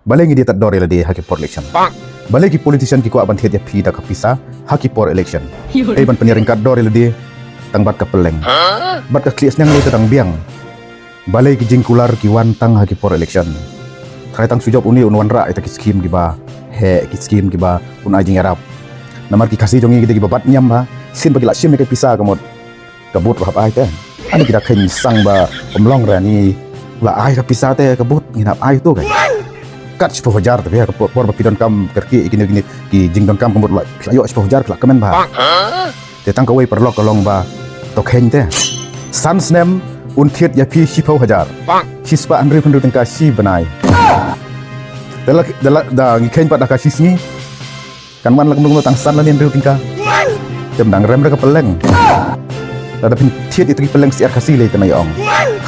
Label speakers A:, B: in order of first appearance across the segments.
A: balai ngi dia tak dor dia haki por election balai ki politician ki ko aban thiet ya phi da kapisa haki por election ban penyaring kad dor dia tang bat ka peleng bat ka klias nyang le tang biang balai ki jingkular ki wan tang haki por election trai tang sujop uni unwan ra ita ki skim ki ba he ki skim ki ba un ajing arab namar ki kasi jongi ki ba bat nyam ba sin bagi la sim ke pisa kamot kabut rahap ai te ani kita khen sang ba omlong ra ni la ai ka pisa te kabut nginap ai tu kan kat 10 hajar tapi ya por bapidon kam kerki gini ki jingdon kam kamut la ayo 10 hajar kelak kemen ba te tang kawai perlok kolong ba to khen te sans nem un thiet ya phi 10 hajar sispa andri pendu tengka si benai da ngi khen pa da ka sisni kan man lak mung tang san la nin riu tingka jam dang rem ra ka peleng ada pin thiet itu peleng siar kasih le tanai ong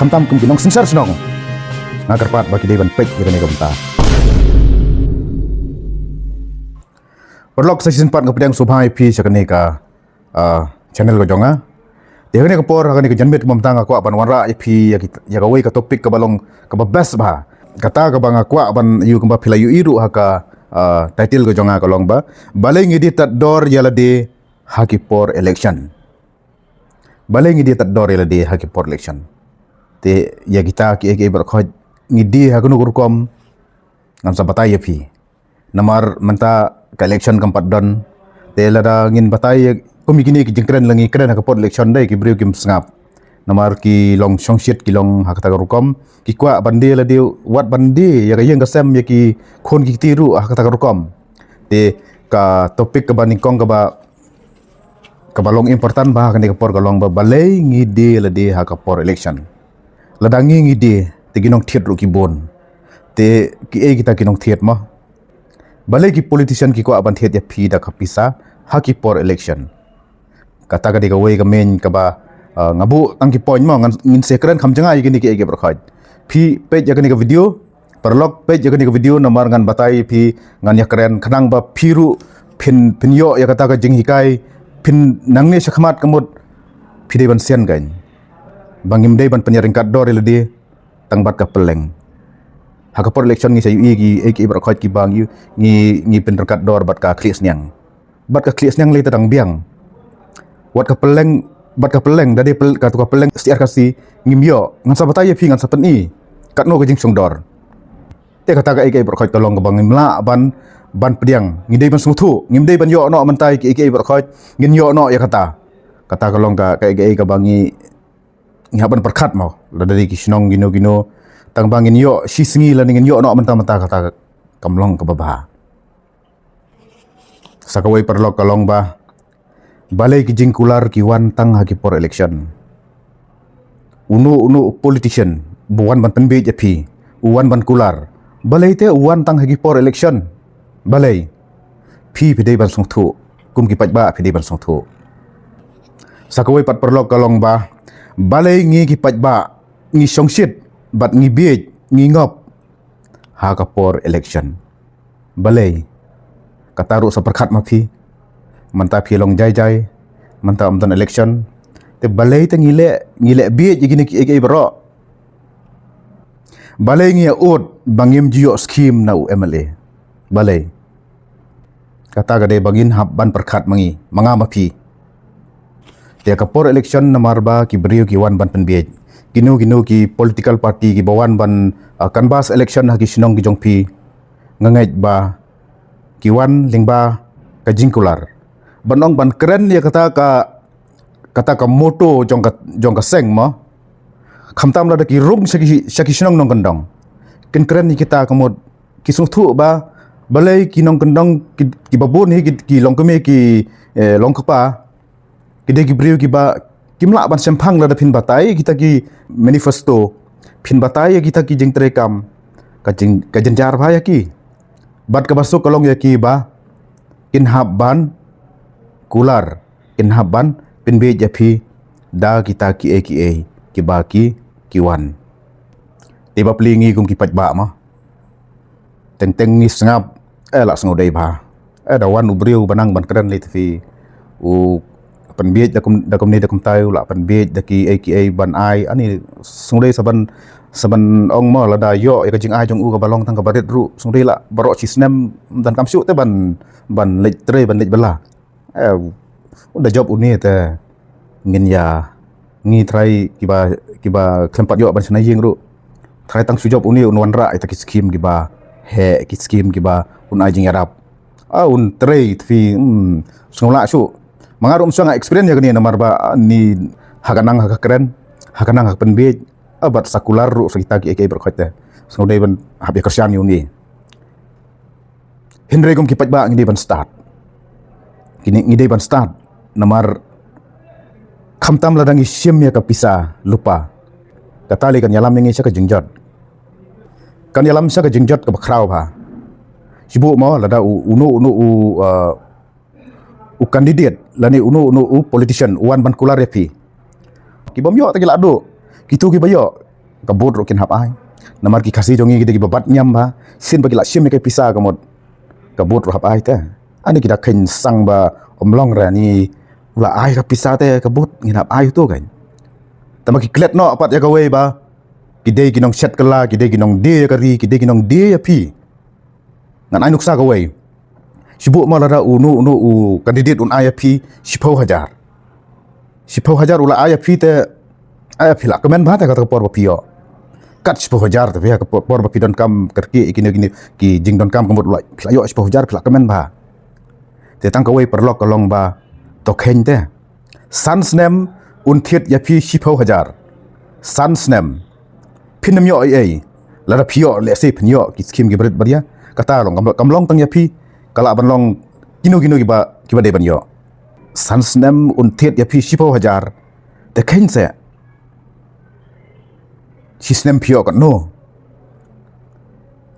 A: khamtam kum kinong singsar snong ngagar pat bagi dewan pek kirane kamta perlok season 4 ngapdang subhai pi sakane ka channel ko jonga dehne ko por hakane ko janbet mamtang ko aban wanra pi ya ka wei ka topik ka balong ka best ba kata ka bang ko aban yu ka phila yu iru haka title ko jonga ko long ba balai ngidi tat dor yala de haki por election balai ngidi tat dor yala de haki por election te ya kita ki ber khoj ngidi hakunu kurkom ngam sa batai pi namar manta ka election kampat don te lada ngin batai komikini ki jengkren langi kren haka por election dai ki briu kim sngap namar ki long songshit ki long hakata rukom ki kwa bande la de wat bande ya ga yang gasam ya ki khon ki tiru hakata rukom te ka topik ka baning kong ka ba kabalong important ba kan ka por kalong ba balai ngide la de haka por election ladangi ngide te ginong thiet ru ki bon te ki kita kinong thiet ma balai ki politician ki ko aban thiet ya phi da khapisa haki por election kata ka de ka wei ka men ka ba ngabu tangki point mo ngin sekren khamjanga igini ki ege berkhaj phi page jagani ka video perlok page jagani ka video namar ngan batai phi ngan ya keren khanang ba phiru phinyo ya kata ka jing hikai phin nangne sakhmat kamut phide ban sian gain bangim dei ban penyaring kad dor ledi tang bat ka peleng haka por election ngi sayu gi ege berkhaj ki bang yu ngi pen kad dor bat ka klis nyang le tang biang wat ka peleng bat ka peleng dari ka tu ka peleng siar kasi ngimyo ngan sabatai phi ngan sapeni katno ka jing songdor te kata ka ege berkhoj tolong ka bangim la ban pediang ngidei ban sungthu ngimdei ban yo no mantai ki ege berkhoj ngin yo no ya kata ka long ka ege ka bangi ngaban perkhat mau la dari ki sinong gino tang bangin yo si singi la ngin yo no manta kata kamlong ka baba sakawai perlok kalong ba balai ki jingkular ki wan tang haki por election unu politician buwan ban penbe japi uwan ban kular balai te uwan tang haki por election balai phi phidei ban songthu kum ki pajba phidei ban songthu sakawai pat perlok kalong ba balai ngi ki pajba ngi songshit bat ngi biej ngi ngop haka por election balai kataru saperkhat ma phi manta phi long jai manta amdan election te balai te ngile biej igini ki ege bro balai ngi ut bangim jio scheme na MLA balai kata gade bangin hab ban perkhat mangi manga mapi te ka por election namar ba ki brio ki wan ban pen biej ginu ki political party ki bawan ban canvas election ha ki sinong ki jongpi ngangai ba ki wan lingba ka jingkular banong ban keren ya kata ka moto jong ka seng mo khamtam la ki rung saki sinong nong kendong ken keren ni kita kamot kisung thu ba balai ki nong kendong ki babon hi ki long keme ki long kapa ki de ki briu ki ba kimla ban sempang la phin batai kita ki manifesto phin batai kita ki jing trekam ka jenjar ba ya ki bat ka basuk kalong ya ki ba kin hab ban kular inhaban pinbe japi da kita ki baki kiwan tiba pelingi kum ki pajba ma teng ni sengap la sengudai ba da wan ubriu banang ban keren le tfi u penbiej da kum ni da kum tayu la penbiej da ki ban ai ani sengudai saban saban ong mo lada yo ya jing ai jong u ka balong tang ka barit ru sung ri la baro chi snem dan kam su te ban lej tre ban lej bala udah job uni te ngin ya ngi try kiba kempat yo ban senai ru try tang su job uni un wan ra ita ki skim kiba he ki skim kiba un ai jing arab un tre fi sung la su mangarum sanga experience ya ni namar ba ni haganang hakakren haganang hakpenbe abat sakular ru kita ki berkhote so dai ban habi kersian ni Henry gom kipat ba ngi ban start kini ngi ban start namar khamtam ladang isim ya kapisa lupa katali kan yalam ngi sa ka jingjot kan yalam sa ka jingjot ka bakraw ba sibu mo lada u candidate lani u politician wan ban kular repi kibom yo tagi lado kitu ki bayo kabut rokin hap ai namar ki khasi jongi gide ki babat nyam ba sin bagi la sim ke pisa kamot kabut ro hap ai te ani kita khen sang ba omlong ra ni la ai ka pisa te kabut ngin hap ai tu kan tamaki klet no apat ya ka we ba kidei kinong set kala kidei kinong de ka ri kidei kinong de ya pi ngan ai nuksa ka we sibu ma lara u candidate un IFP 10,000 ula IFP te IFP la kemen ba te kata por pio kat 10,000 te ya por pi don kam kerki ikini ki jing don kam kemut ula yo 10,000 la kemen ba te tang ka we perlok kalong ba to khen te sans nem un thiet ya pi 10,000 sans nem pinam yo ai lara pio le se pnyo ki skim gi berit baria kata long kamlong tang ya pi kala ban long kino kiba de ban yo sans nem un thiet ya pi 10,000 te khen se sisnem pio kan no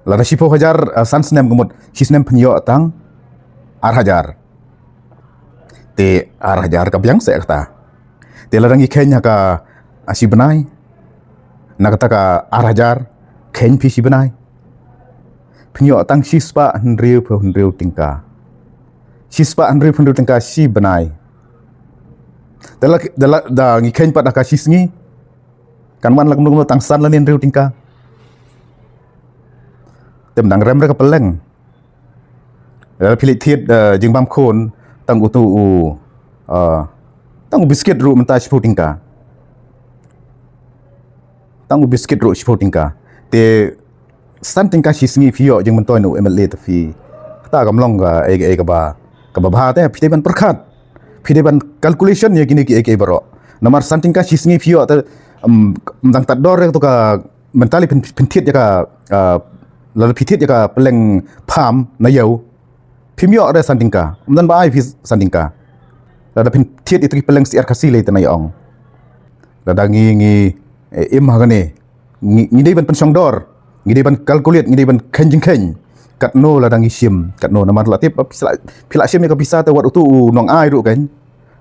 A: la 10,000 sans nem gumut sisnem pnyo tang 8,000 te 8,000 ka biang se kata te la rangi kenya ka asi benai na kata ka 8,000 ken pi si benai pnyo tang sispa hnriu tingka sispa hnriu tingka si benai da ngi ken pa da ka sisngi kan wan lag nung tang san lanin riu tingka tem dang rem ka peleng pilit thiet jing bam khon tang utu tang biscuit ru menta sipu tingka tang biscuit ru sipu tingka te san tingka sisngi phio jing mentoi nu MLA ta fi ta gamlong ga e ka ba te phite ban perkhat phite ban calculation ye kini ki baro namar san tingka sisngi phio ta dang tat dor to ka mentali pintiet ya ka la pitit ya ka peleng pham na yau phimyo ada sandingka dan ba ai fi sandingka la pintiet itu peleng siar kasi le tanai ong la dangi im hagane ngi dei ban pensong dor ngi dei ban calculate ngi dei ban khen kat no la dangi sim kat no namar la tip pila sim ka bisa te wat tu nong ai ru kan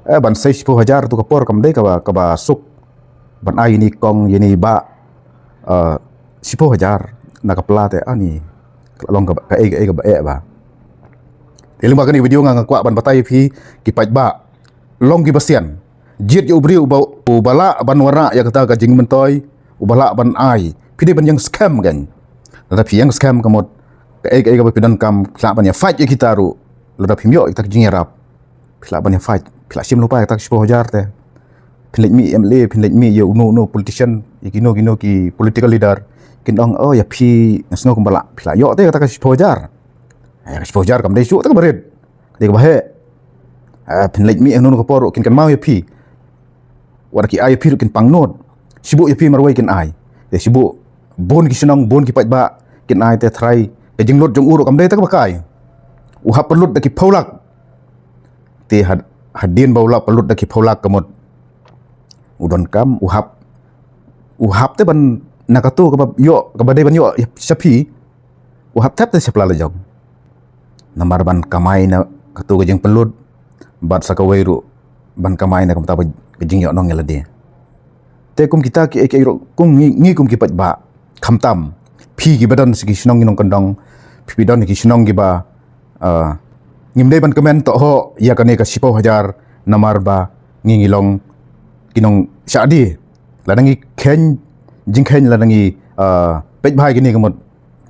A: ban 60,000 tu ka por kam dei ka ba suk ban ai ni kong yeni ba 10,000 nak pela te ani long ka ba Ilim ba kani video nga kwa ban batai phi ki paj ba long ki basian jit yu bri ubala ban wara ya kata ka jing mentoi ubala ban ai phi ban yang scam kan tetapi yang scam kamot ka pidan kam kla ban ya fight ya kita ru loda phimyo kita jing rap kla ban ya fight kla sim lupa ta 10,000 te pinlek mi MLA pinlek mi ya no politician ikino ki political leader kindong ya phi nasno kumbala phila yo te kata ka 10,000 exposure kam dei su tak berit de ka bahe pinlek mi anu ko por kin kan mau ya phi war ki ai phi kin pangnot sibu ya phi marwai kin ai de sibu bon ki sinong bon ki pat ba kin ai te thrai ke jinglot jong uru kam dei tak bakai uhap perlut daki paulak te hadin baulak perlut daki paulak kamot udon kam uhap te ban nakatu ka yo ka badai ban yo sapi uhap tap te sepla lejong namar ban kamai na katu gejing pelut bat sakawairu ban kamai na kamta gejing yo nong yelade te kum kita ki kum ngi kum ki pat ba khamtam phi ki badan sigi snong nong kandong phi don ki snong gi ba ngimdei ban komen to ho ya kane ka 10,000 namar ba ngilong kinong syadi ladangi ken jingkhen ladangi pej bahai gini kemot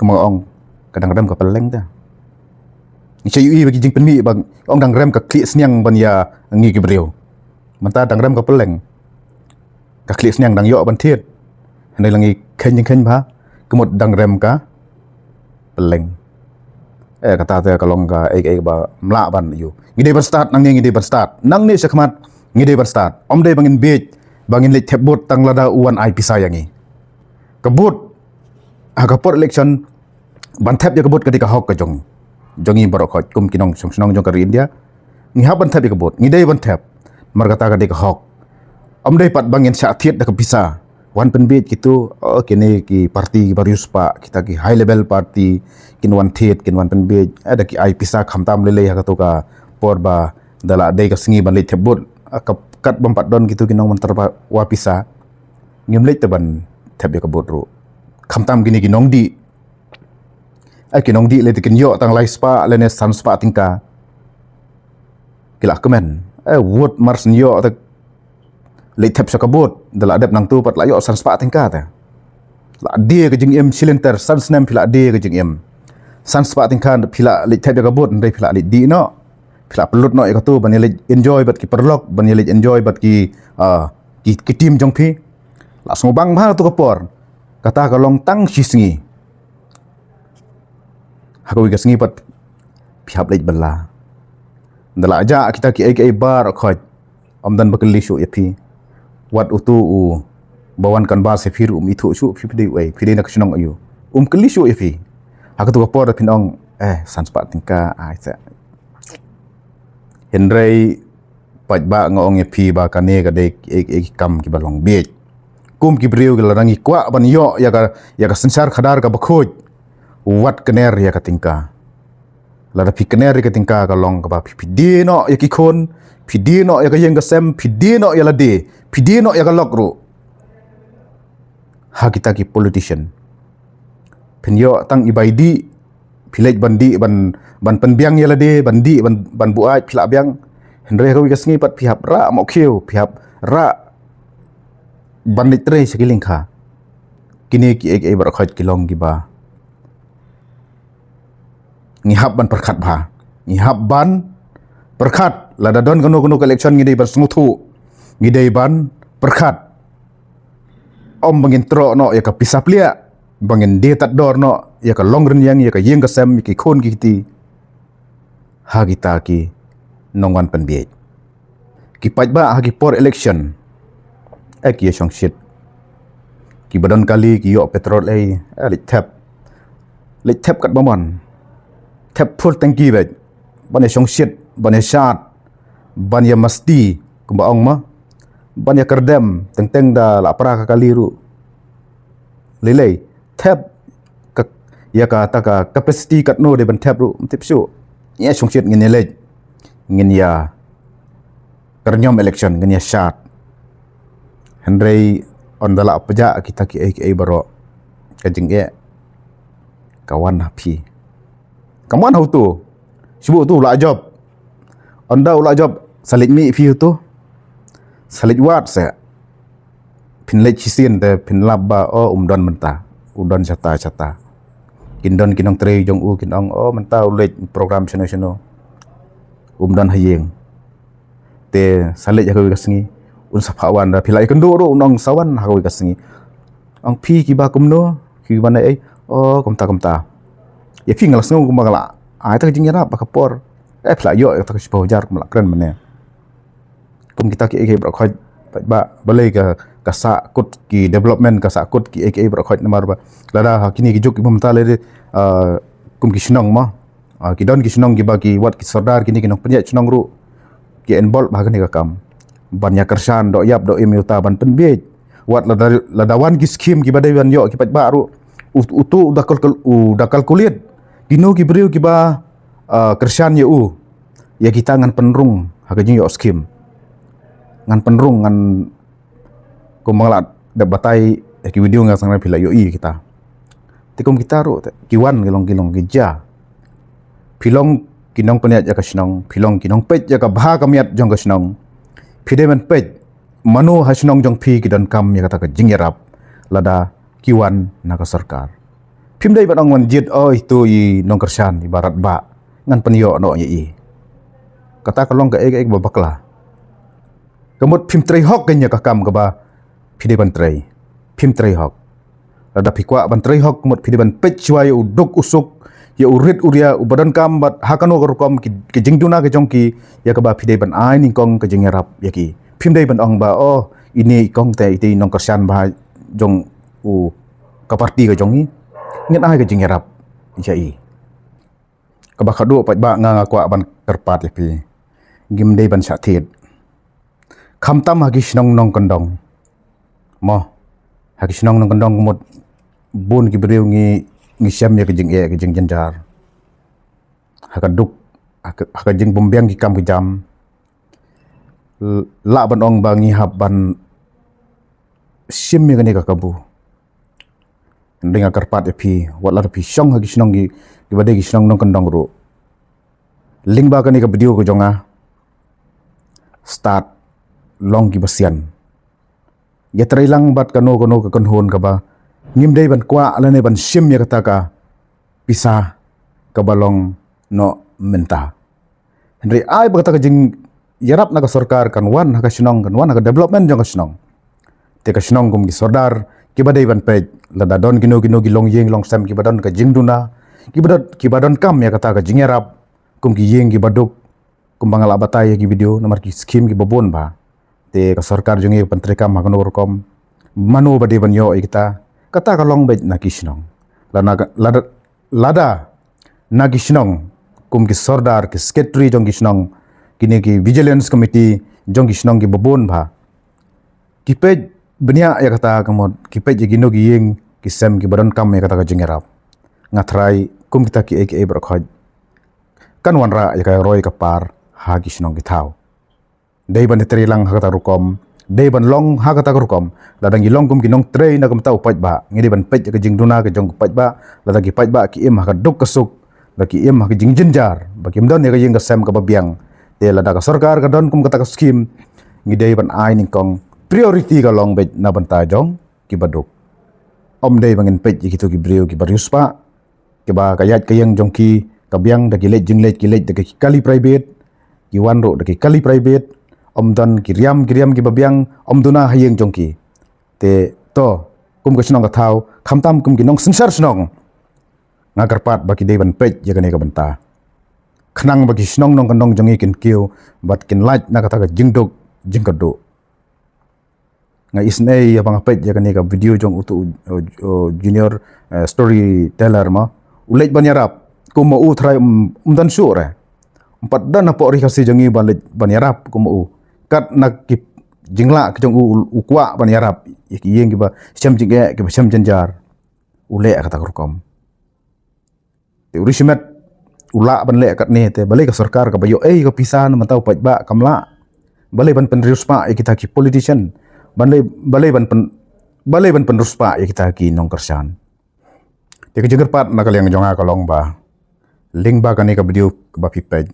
A: ong kadang-kadang ka peleng dah ni cai bagi jing penmi bang ong dang rem ka klik sniang ban ya ngi ki breu manta dang rem ka peleng ka klik sniang dang yo ban thiet handai langi khen jing khen ba kemot dang rem ka peleng kata te kalong ka ba mla ban yu ngide ban start nang ngide ban start nang ni sakmat ngide ban start om dei bangin bej bangin le thebot tang lada uan ai pisa yangi kebut kapot election ban thep ya kebut ketika hok ka jongi barok khot kum kinong song jong ka India ngi ha ban thep ya kebut ngide ban thep margata ketika hok om dei pat bangin sa thiet da ka pisa wan pen bej gitu kini ki parti barius pa kita ki high level party kin wan thiet kin wan pen bej ada ki ai pisa khamtam lele ha ka to ka por ba dala dei ka singi ban le thebut kat bompat don gitu kinong mantar wa pisa ngim le taban thep ya kebut ru khamtam gini kinong di kinong di le tikin yo tang lai spa le ne san spa tingka kila kemen wood mars yo ta le thep sa kabut dala adep nang tu pat la yo san spa tingka ta la dia ke jing em cylinder san snem pila dia ke jing em san spa tingka pila le thep ya kabut ndai pila le di no pila pelut no ya tu ban le enjoy bat ki perlok ban le enjoy bat ki ki team jong phi la song bang ba tu kapor kata kalong tang sisngi hakoi ka sengi pat pihap lej bela ndala aja kita ki ai bar khoj amdan bakli shu yapi wat utu u bawan kan ba se fir ithu shu phidi wei phidi nak sunong ayu kli shu yapi hakatu ka por pinong sanspa tingka ai sa henrei paj ba ngong yapi ba kane ka de kam ki balong bej kum ki breu gel rangi kwa ban yo ya ka sensar khadar ka bakhoj wat kener ya katingka lada pi kener ka tingka ka long ka ba pidi no ya ki khon pidi no ya ka yeng ka sem pidi no ya la de pidi no ya ka lok ru ha kita ki politician penyo tang ibaidi pilej bandi ban penbiang ya la de bandi ban buai pila biang henre ka wi ka sngi pat pihap ra mo khiu pihap ra ban litre sekiling kha kini ki ek bar khoj kilong gi ba ngihap ban perkhat ba ngihap ban perkhat lada don kono election ngidei ban snguthu ngidei ban perkhat om bangin tro no ya ka pisaplia bangin de tat dor no ya ka longren yang ya ka yeng ka sem ki khon ki ti ha kita ki nongwan pen biej ki paj ba ha ki por election ki song shit ki badon kali ki yo petrol lit thep kat bomon thep full tanki bet ban song shit ban shat ban ya masti kumba ong ma ban ya kerdem teng da la pra ka kali ru lele thep ka ya ka ta ka capacity kat no de ban thep ru tip su ya song shit ngin le ngin ya kernyom election ngin ya shat henrei on dala peja kita ki ai baro ka jingge kawan hapi kaman hau tu sibu tu la job anda ula job salit mi fi tu salit wat se pin le chisin te pin labba umdon menta udon chata kindon kinong tre jong u kinong menta ulej program cheno umdon hayeng te salit ya ka singi un sapawan da pilai kendo ro unong sawan hakoi ka singi ang pi ki ba kumno ki ba nai komta ya fi ngalas ngau kumagala ai ta jing yarap ka por pla yo ta ka sipo jar kumla kren mane kum kita ki ek bro khoj ba balai ka sa kut ki development ka sa kut ki ek bro khoj namar ba lada kini ki juk mumta le kum ki shnong ma ki don ki shnong ki ba ki wat ki sardar kini ki nong penya shnong ru ki enbol ba ka kam banyak kersan do yap do imiuta ban penbiej wat ladawan ki skim ki badai ban yo ki pat baru utu udah kalkulit gino ki beriu ki ba kersan ya ya kita ngan penrung hagajing yo skim ngan penrung ngan kumalat da batai ki video ngan sangai pila yo kita tikum kita ru kiwan kilong geja pilong kinong peniat ya kasnong pilong kinong pej ya ka bha kamiat jong kasnong pidemen pej manu hasnong jong pi kidan kam ya kata ka jingerap lada kiwan naga sarkar. Pim dai batang manjid itu i nong kersan ibarat ba ngan penio no i. Kata kalong ka ek babakla. Kemut pim trei hok kenya kakam ka ba pide ban trei. Pim trei hok. Ada pikwa ban trei hok kemut pide ban pechwa ya uduk usuk ya urit uria ubadan kam bat hakano kom ki jingduna ke jongki ya ka ba pide ban ai ningkong ke jengerap ya ki. Pim dai ban ong ba ini kong te iti nong kersan ba jong kaparti ke jongi ngen ai ke jengerap jai kabakadu pat ba nga kwa ban kerpat lepi gim dei ban satit khamtam hagi snong nong kondong mo hagi snong nong kondong mot bun ki breu ngi syam ya ke jeng jenjar hakaduk hakajeng bombyang ki kam ke jam la ban ong bangi hab ban sim ya ke kabu dengan kerpat epi wala epi syong hagi snong gi bade gi snong nong kondong ru link ba kani ka video ko jonga start long gi basian ya trailang bat kano ka konhon ka ba ngim dei ban kwa ala ne ban sim ya kata ka pisah ka balong no menta henry ai ba kata ka jing yarap na ka sarkar kan wan ha ka snong kan wan ha ka development jong ka snong te ka snong gum gi sordar ki badai ban pej lada don gino gilong yeng long sam ki badon ka jingduna ki badon kam ya kata ka jingerap kum ki yeng ki baduk kum bangala batai ki video nomor ki skim ki babon ba te ka sarkar jongi pantrekam ha kono kom manu bade ban yo kita kata ka long bej na kisnong lada na kisnong kum ki sordar ki secretary jong kisnong kini ki vigilance committee jong kisnong ki babon ba ki pej benia ya kata kamu kipet je gino giyeng kisem ki badan kam ya kata ka jingerap ngatrai kum kita ki ek berkhoj kan wanra ya ka roy ka par ha ki snong ki thau dei ban teri lang ha kata rukom dei ban long ha kata rukom ladang gilong kum ki nong trei na kum tau paj ba ngidi ban pej ka jingduna ka jong paj ba ladang ki paj ba ki im ha ka duk kasuk la ki im ha ki jingjenjar ba ki mdon ya ka yeng ka sem ka babiang te lada ka sarkar ka don kum kata ka skim ngidei ban ai ningkong priority ka long bej na banta jong ki baduk om dei bangin pej ki to ki breu ki barius pa ki ba kayat kayang jong ki kabyang da ki let da ki kali private ki wanro da ki kali private om dan ki riam ki babyang om duna hayeng jong ki te to kum ka snong ka thau khamtam kum ki nong sinsar snong ngagarpat ba ki dei ban pej ya ka banta khnang ba ki snong nong kanong jong kin kiu bat kin laj na ka jingduk jingkadu nga isnay ya pangapet ya ka video jong utu junior storyteller ma ulet banyarap ko mo utray dan sure empat dan apa ori kasi jongi banyarap ko mo kat nak jingla jong ukwa banyarap yeng giba syam jingge giba syam janjar ule kata kurkom te uri simet ula ban le kat ne te balik ka sarkar ka bayo ka pisan mantau pajba kamla balai ban penrius pa kita ki politician balai ban penerus pa ya kita ki nong kersan te ke jeger pat nakal yang jonga kalong ba link ba kani ka video ka ba pipej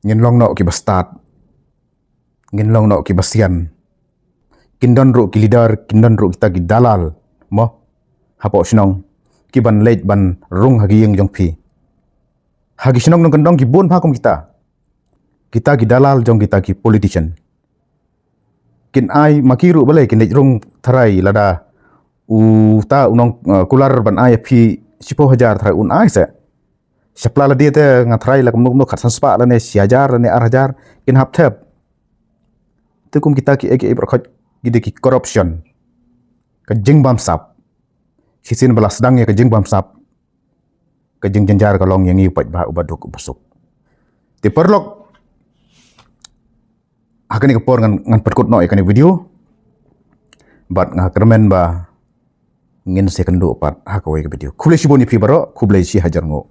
A: ngin long no ki bastat ngin long no ki basian kindon ro ki leader kindon ro kita ki dalal mo hapo sinong ki ban late ban rung hagi yang jong pi hagi sinong nong kendong ki bon pa kum kita ki dalal jong kita ki politician kin ai makiru balai kin rung tharai lada ta unong kular ban ai phi 10,000 tharai un ai se sapla la dia te ngatrai la kumuk nuk khatsan spa la ne 1,000 la ne 8,000 kin hap thep te kum kita ki ek berkhot gide ki corruption ka jing bam sap sisin balas dang ya ka jing bam sap ka jing janjar ka long yang ipat ba ubaduk ubasuk te perlok hakani kapor ngan perkut no ikani video bat nga kermen ba ngin second pat hakawai ke video khule si boni phi baro khublai si hajar ngo